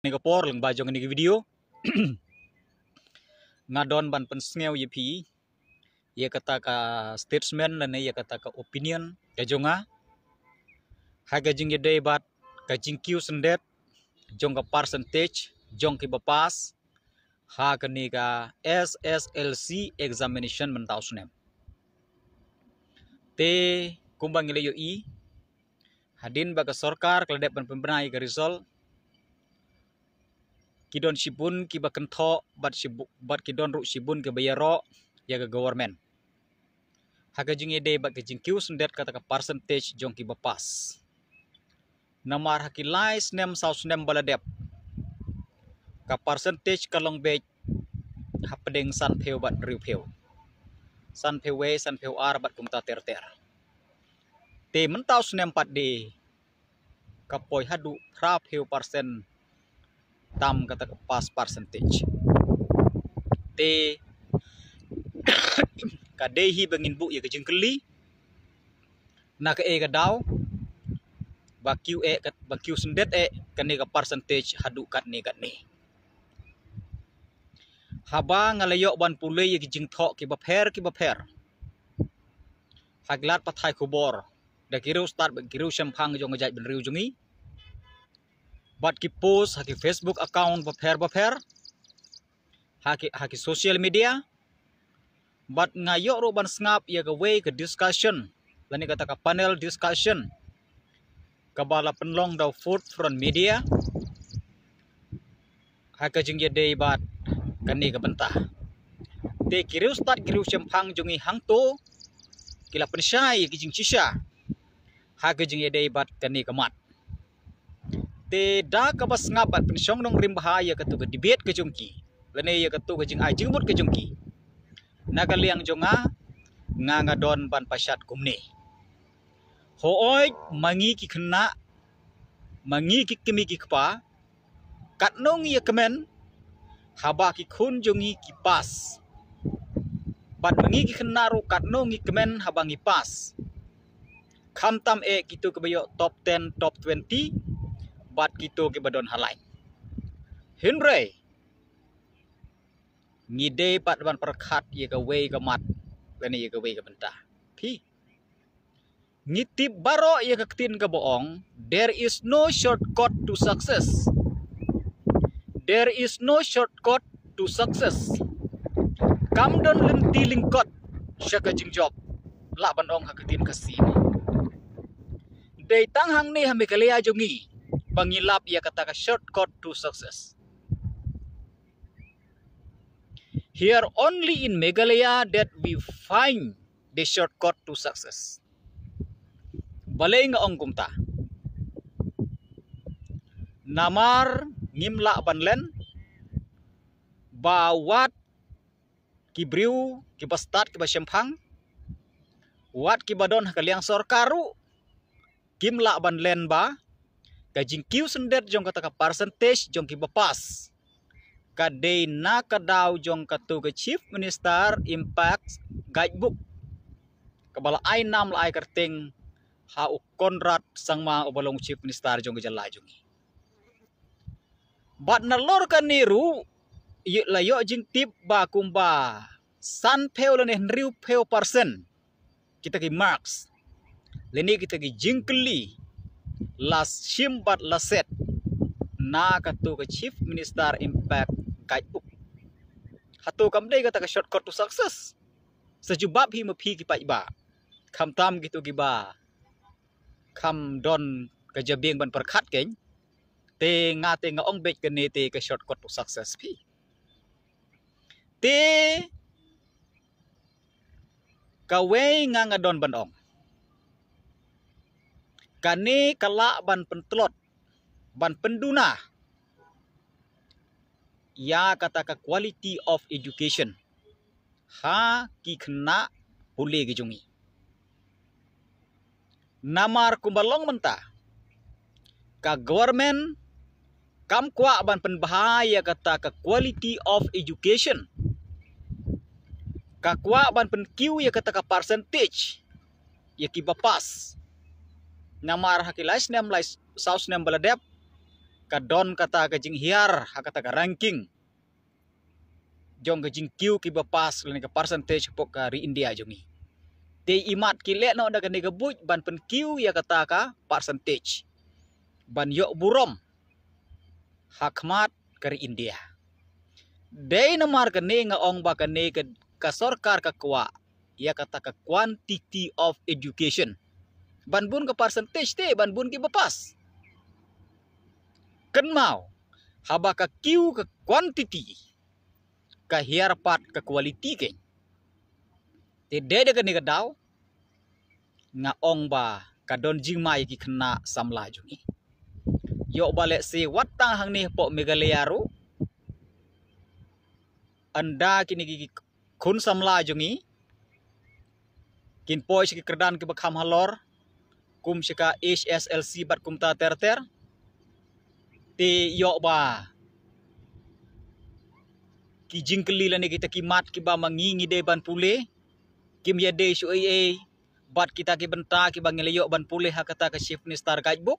Singapore lang bajong ni video ngadon ban pensngeu yepi ia kata ka statement lan ia kata ka opinion kajonga haga jing yede bat ka jingkiu sendet jong ka percentage jong ki bapas ha kani ka SSLC examination mentau sunem te kumbang ile yo i hadin baga sorkar kladep ban pembenai ka result kidon sibun ki bakan tho bat kidon ru sibun ke bayaro ya ke government haga jing ide bat ke jingkiu sendet kata ka percentage jong ki bapas namar hakilai snem sau snem baladep ka percentage kalong be hapdeng san peu bat riu peu san peu we san peu ar bat kumta ter te mentau snem pat de kapoi hadu pra peu persen tam kata ke pas percentage te kadehi bangin bu ya ke jengkeli na ke ga daw bakiu sendet kani ka percentage hadu kat ni haba ngalayo ban pulei ya ke jingtho ki baper haglat pathai kubor da kiru start kiru sempang jong ngajai ben riu jongi bat ki post haki Facebook account baper haki social media bat ngayo ro ban ngap ya ke way ke discussion lani kata ka panel discussion kabala penlong daw food front media haka jing yede bat kani ka bentah te kiru start kiru sempang jongi hangto kila pensyai ki jing cisha haka jing yede bat kani ka mat te da ka bas ngapat pensyong nong rim bahaya ka tu ka debate ka jongki lani ya ka tu ka jing ai jingbut ka jongki nagaliang jonga ngadon ban pasyat kumni hooi mangi ki kena mangi ki kimi ki kpa katnong ya kemen haba ki khun jongi ki pas bat mangi ki kena ru katnong ki kemen haba ngi pas khamtam kitu ke bayo top 10 top 20 bat kitu ke badon halai hinre ngide pat ban perkhat ye ka we ka mat lani ye ka we ka bentah pi ngitip baro ye ka tin ka boong there is no shortcut to success kam don lenti lingkot syaka jingjob la ban ong hakatin kasi dei tang hang ni hami kalia jongi pangilap ye kata ka shortcut to success. Here only in Meghalaya that we find the shortcut to success. Balay nga ong kumta. Namar ngimla banlen bawat kibriu kibastat kibasempang wat kibadon kaliang sorkaru kimla banlen ba kajing kiu sendet jong kata ka percentage jong kibapas kadai na kadaw jong katu ke chief minister impact guidebook kabala ay nam la ay kerting ha Konrad sangma obalong chief minister jong gejala jongi bat nalor kan niru layo jing tip ba kumba san peu lene riu peu persen kita ki marks leni kita ki jingkeli las simbat laset na katu ke chief minister impact guidebook hatu kamdei kata ka shortcut to success sejubab hi mapi ki ba kam tam gitu giba kam don ka jabing ban perkhat keng te ngate nga ong bet kene te ka shortcut to success pi te kawe nga ngadon ban ong kane kala ban pentlot ban penduna ya kata ka quality of education ha ki kena hule gi jongi namar kumbalong menta ka government kam kwa ban penbahaya kata ka quality of education ka kwa ban penkiu ya kata ka percentage ya ki bapas namar hakilais nem lais saus nem baladep kadon kata kajing hiar hakata ka ranking jong kajing kiu ki bapas lene ka percentage pok ka ri India jongi te imat ki le no da ka buj ban pen kiu ya kata ka percentage ban yok burom hakmat ka ri India dei namar ka ne nga ong ba ka ne ka sarkar ka kwa ya kata ka quantity of education ban bun ka percentage te ban bun ki bapas kan mau haba ka kiu ka quantity ka hiar pat ka quality ke te de ka ni ka daw nga ong ba ka don jing mai ki khna samla jungi yo bale se watang hang ni po megaleyaru anda kini ki khun samla jungi kin poi ki kerdan ki bakham halor kum shika HSLC bat kum ta ter te yo ba ki jingkeli lane kita ki mat ki ba mangingi de ban pule kim ya de shu bat kita ki benta ki ba ngeleyo ban pule hakata ka shift ni star guidebook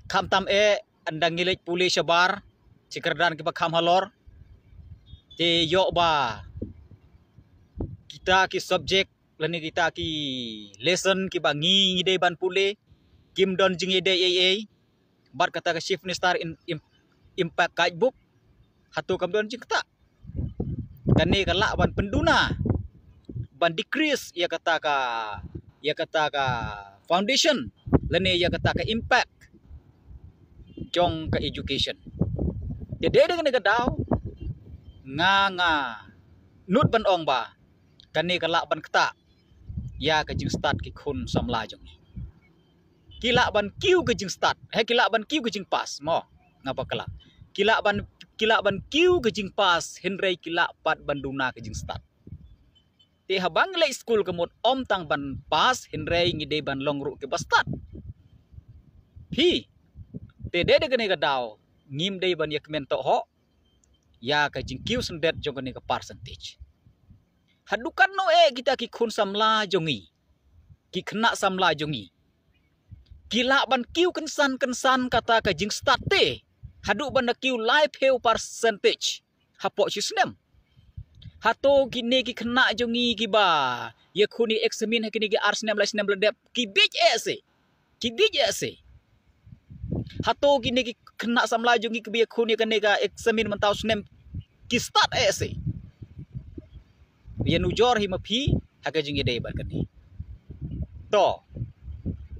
kham tam andang ngilek pule shabar cikerdan ki ba kham halor te yo ba kita ki subject lane kita ki lesson ki ba ngi de ban pule kim don jingi de bat kata ka shift ni star impact guidebook hatu kam don jikta kani kala ban penduna ban decrease ya kata ka foundation lene ya kata ka impact jong ka education de dengan ka daw nga nut ban ong ba kani kala ban kta ya ka jing start ki khun samla jong kila ban kiu ke jing start kila ban kiu ke jing pas mo ngapa kala kila ban kiu ke jing pas henrei kila pat banduna ke jing start te habang le school kemut om tang ban pas henrei ngide ban longru ke bastat hi te de kene ka daw ngim de ban yak mento ho ya ka jing kiu sendet jong kene ka percentage hadukan no kita ki khun samla jongi ki khna samla jongi kila ban kiu kensan kata ka jing start te hadu ban kiu live heu percentage hapo sisnem hato kini ki khna jongi ki ba ye khuni examine kini ki arsnem lasnem ledep ki bij ese hato kini ki khna samla jongi ki be khuni kene ka examine mentau snem ki start ese ye nujor hi mapi haga jing ide ba kani to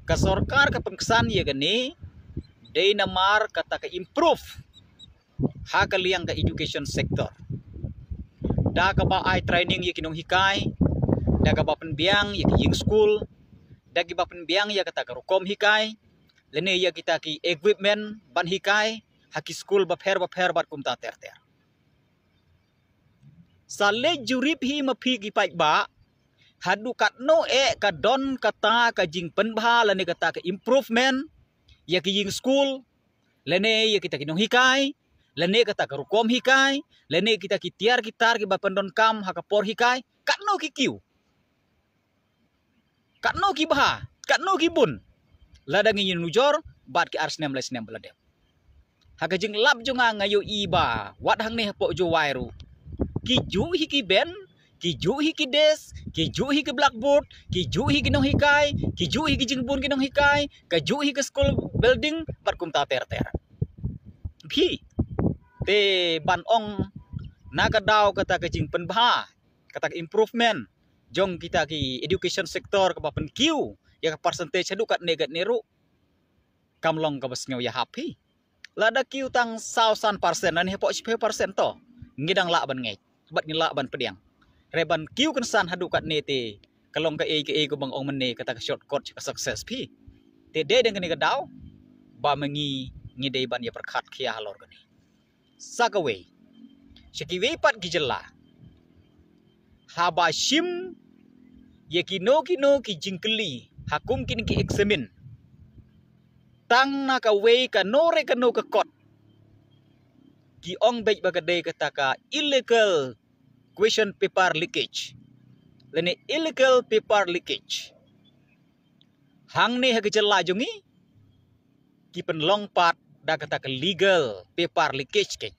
ka sarkar ka pengkesan ye gani dei namar kata ka improve ha ka liang ka education sector da ka ba ai training ye kinong hikai da ka ba penbiang ye ki school da ki ba penbiang ye kata ka rukom hikai lene ye kita ki equipment ban hikai haki school ba pher bat kum ta ter sale jurip hi mapi ki pai ba hadu katno ka don kata ka jing penbha lene kata ka improvement ya ki jing school lene ya kita kinong hikai lene kata ka rukom hikai lene kita ki tiar kitar ki bapandon kam hakapor hikai katno ki kiu katno ki bha katno ki bun ladang yin nujor bat ki arsnem lesnem beladem haka jing lab jonga ngayo iba wat hang ne po jo wairu ki ju hi ki ben ki ju hi ki des ki ju hi ki blackboard ki ju hi kinong hikai ki ju hi ki jingbun kinong hikai ka ju hi ki school building bat kum ta ter phi te ban ong naga daw kata ka jing penbha kata improvement jong kita ki education sector ka bapen kiu ya ka percentage hadu kat negat neru kamlong ka basngaw ya happy lada kiu tang 1000% nan hepo 10% to ngidang la ban ngai bat ngila ban pediang reban kiu kensan hadu kat nete kalong ka ko bang ong mene kata ka shortcut ka success phi te de dengan ni ka daw ba mengi ngidei ban ya perkhat khia halor gani sakawe shikiwe pat gijela haba shim ye kino ki jingkeli hakum kini ki examine tang na ka we ka nore ka no ka kot ki ong bej bagade kata ka illegal question paper leakage lene illegal paper leakage hang ne ha gejela jongi ki penlong pat da kata ke legal paper leakage ke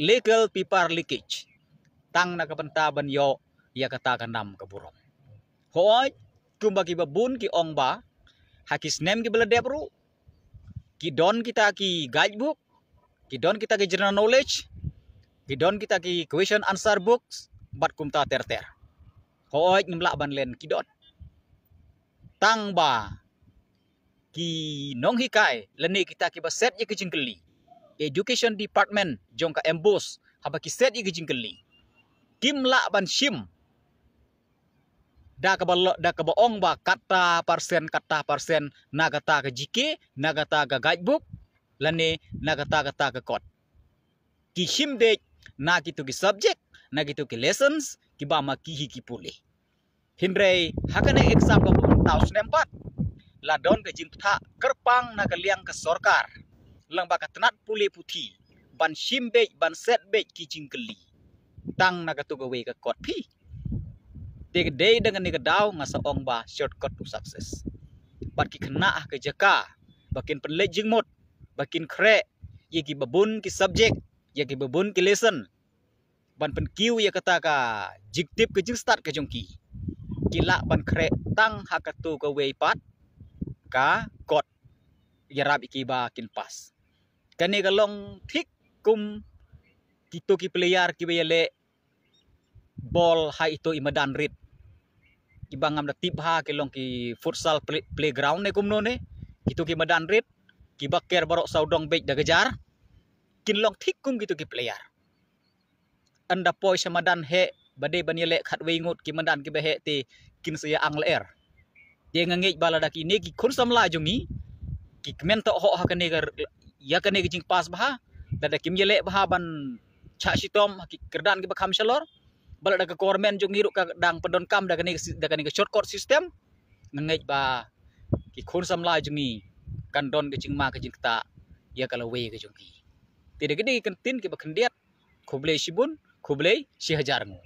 legal paper leakage tang na kapenta ban yo ya kata ka nam ka burong hoi kumba ki babun ki ong ba hakis nem ki bela debru ki don kita ki guidebook ki don kita ki general knowledge ki don kita ki question answer books bat kumta ter hoi ngimla ban len ki don tang ba ki nong hikai leni kita ki ba set ye ki jingkeli education department jong ka embos haba ki set ye ki jingkeli kimla ban shim da ka baong ba kata persen na kata ka jike na kata ka guidebook lani na kata ka kot ki shim de na kitu ki subject na kitu ki lessons ki ba ma ki puli hindrei hakane exam ka taus nempat la don ka jingtha kerpang na ka liang ka sorkar lang ba ka tenat puli puthi ban shim be ban set be ki jingkeli tang na ka tu we ka kot pi day dengan ni daw nga sa ong ba shortcut to success bat ki kena ke jaka bakin penlej jingmot bakin kre ye ki babun ki subject ye ki babun ki lesson ban pen kiu ye kata ka jiktip ke jing start ke jongki kila ban kre tang hakatu ka we pat ka kot yarab iki ba kin pas kani galong thik kum kitu ki player ki bele ball ha itu imadan rit ibangam da tibha ke long ki futsal playground ne kumno ne gitu ki madan rit ki baker barok saudong bej da gejar kin long thik kum gitu ki player anda poi samadan he bade baniele khat wengut ki madan ki behe te kin sia ang ler dia ngangej bala da ki ne ki khun samla jungi ki kmen to ho ha kane gar ya kane ki jing pas bah da kim yele bah ban cha sitom ki kerdan ki bakham shalor bala da government jung hiru ka dang pedon kam da kani ka shortcut system ngej ba ki khun samla jungi kan don ke jingma ke jingta ya kala we ke jungki tidak gede kentin ke bakhendiat khoblei sibun khoblei si hajar ngo